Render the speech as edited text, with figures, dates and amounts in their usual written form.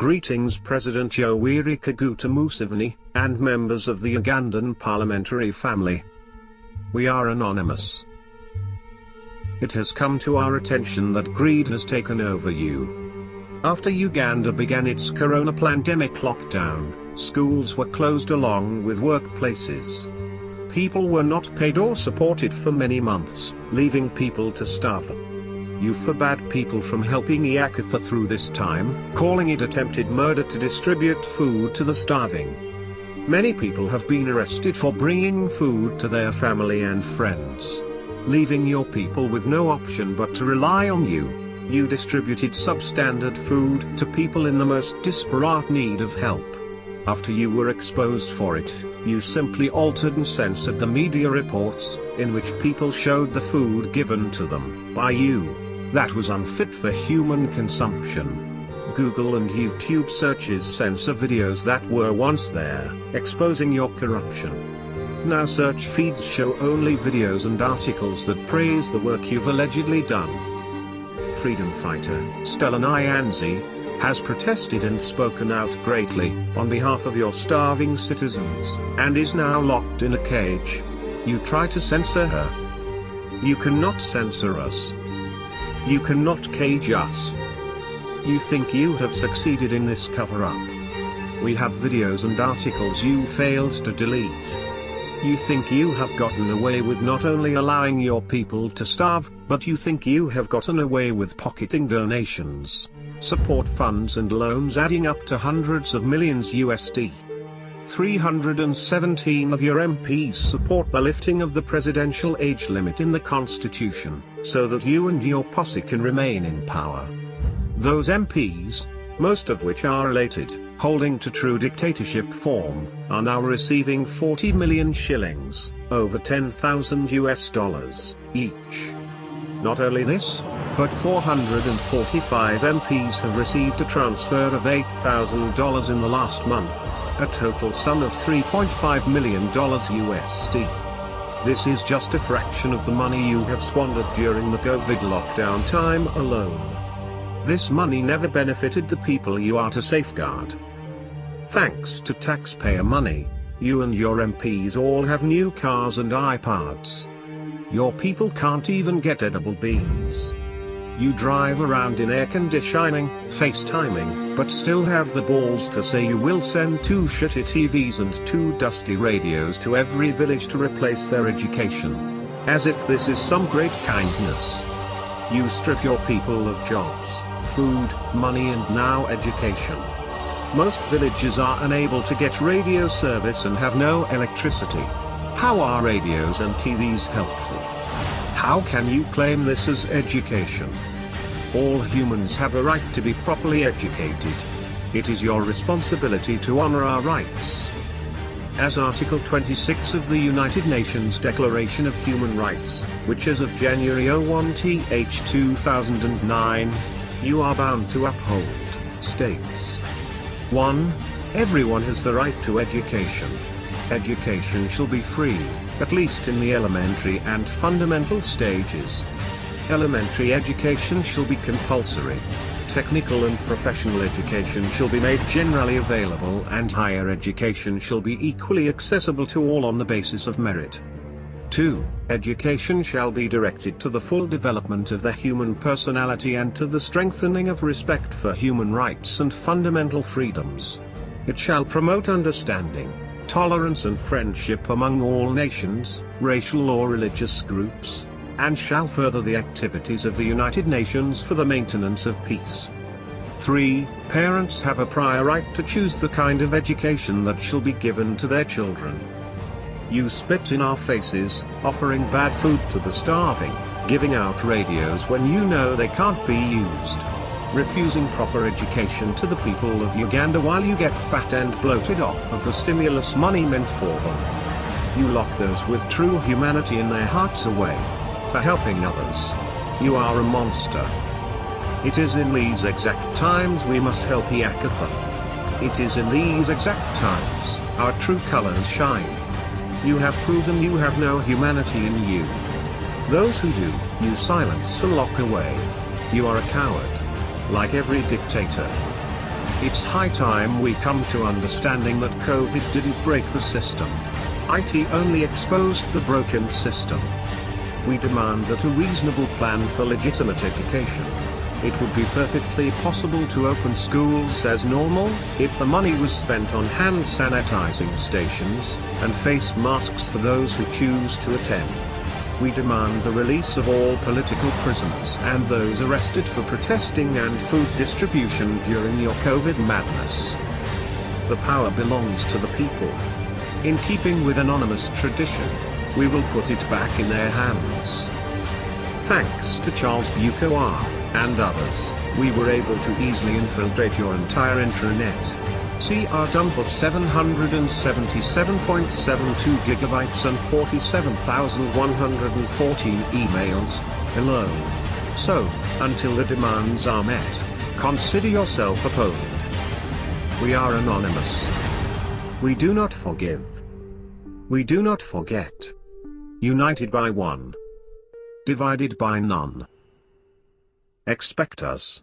Greetings President Yoweri Kaguta Museveni, and members of the Ugandan parliamentary family. We are anonymous. It has come to our attention that greed has taken over you. After Uganda began its corona pandemic lockdown, schools were closed along with workplaces. People were not paid or supported for many months, leaving people to starve. You forbade people from helping Iakatha through this time, calling it attempted murder to distribute food to the starving. Many people have been arrested for bringing food to their family and friends. Leaving your people with no option but to rely on you, you distributed substandard food to people in the most disparate need of help. After you were exposed for it, you simply altered and censored the media reports, in which people showed the food given to them by you. That was unfit for human consumption. Google and YouTube searches censor videos that were once there, exposing your corruption. Now search feeds show only videos and articles that praise the work you've allegedly done. Freedom fighter, Stella Nyanzi, has protested and spoken out greatly, on behalf of your starving citizens, and is now locked in a cage. You try to censor her. You cannot censor us. You cannot cage us. You think you have succeeded in this cover-up. We have videos and articles you failed to delete. You think you have gotten away with not only allowing your people to starve, but you think you have gotten away with pocketing donations, support funds and loans adding up to hundreds of millions USD. 317 of your MPs support the lifting of the presidential age limit in the Constitution, so that you and your posse can remain in power. Those MPs, most of which are related, holding to true dictatorship form, are now receiving 40 million shillings, over $10,000 each. Not only this, but 445 MPs have received a transfer of $8,000 in the last month, a total sum of $3.5 million USD. This is just a fraction of the money you have squandered during the COVID lockdown time alone. This money never benefited the people you are to safeguard. Thanks to taxpayer money, you and your MPs all have new cars and iPads. Your people can't even get edible beans. You drive around in air conditioning, FaceTiming, but still have the balls to say you will send 2 shitty TVs and 2 dusty radios to every village to replace their education. As if this is some great kindness. You strip your people of jobs, food, money and now education. Most villages are unable to get radio service and have no electricity. How are radios and TVs helpful? How can you claim this as education? All humans have a right to be properly educated. It is your responsibility to honor our rights. As Article 26 of the United Nations Declaration of Human Rights, which is of January 01th 2009, you are bound to uphold, states. 1. Everyone has the right to education. Education shall be free, at least in the elementary and fundamental stages. Elementary education shall be compulsory. Technical and professional education shall be made generally available, and higher education shall be equally accessible to all on the basis of merit. 2. Education shall be directed to the full development of the human personality and to the strengthening of respect for human rights and fundamental freedoms. It shall promote understanding, tolerance and friendship among all nations, racial or religious groups, and shall further the activities of the United Nations for the maintenance of peace. 3. Parents have a prior right to choose the kind of education that shall be given to their children. You spit in our faces, offering bad food to the starving, giving out radios when you know they can't be used, refusing proper education to the people of Uganda while you get fat and bloated off of the stimulus money meant for them. You lock those with true humanity in their hearts away for helping others. You are a monster. It is in these exact times we must help Iakatha. It is in these exact times our true colors shine. You have proven you have no humanity in you. Those who do, you silence and lock away. You are a coward, like every dictator. It's high time we come to understanding that COVID didn't break the system. IT only exposed the broken system. We demand that a reasonable plan for legitimate education. It would be perfectly possible to open schools as normal, if the money was spent on hand sanitizing stations, and face masks for those who choose to attend. We demand the release of all political prisoners and those arrested for protesting and food distribution during your COVID madness. The power belongs to the people. In keeping with anonymous tradition, we will put it back in their hands. Thanks to Charles Bukoar and others, we were able to easily infiltrate your entire intranet. See our dump of 777.72 gigabytes and 47,114 emails, alone. So, until the demands are met, consider yourself opponed. We are anonymous. We do not forgive. We do not forget. United by one. Divided by none. Expect us.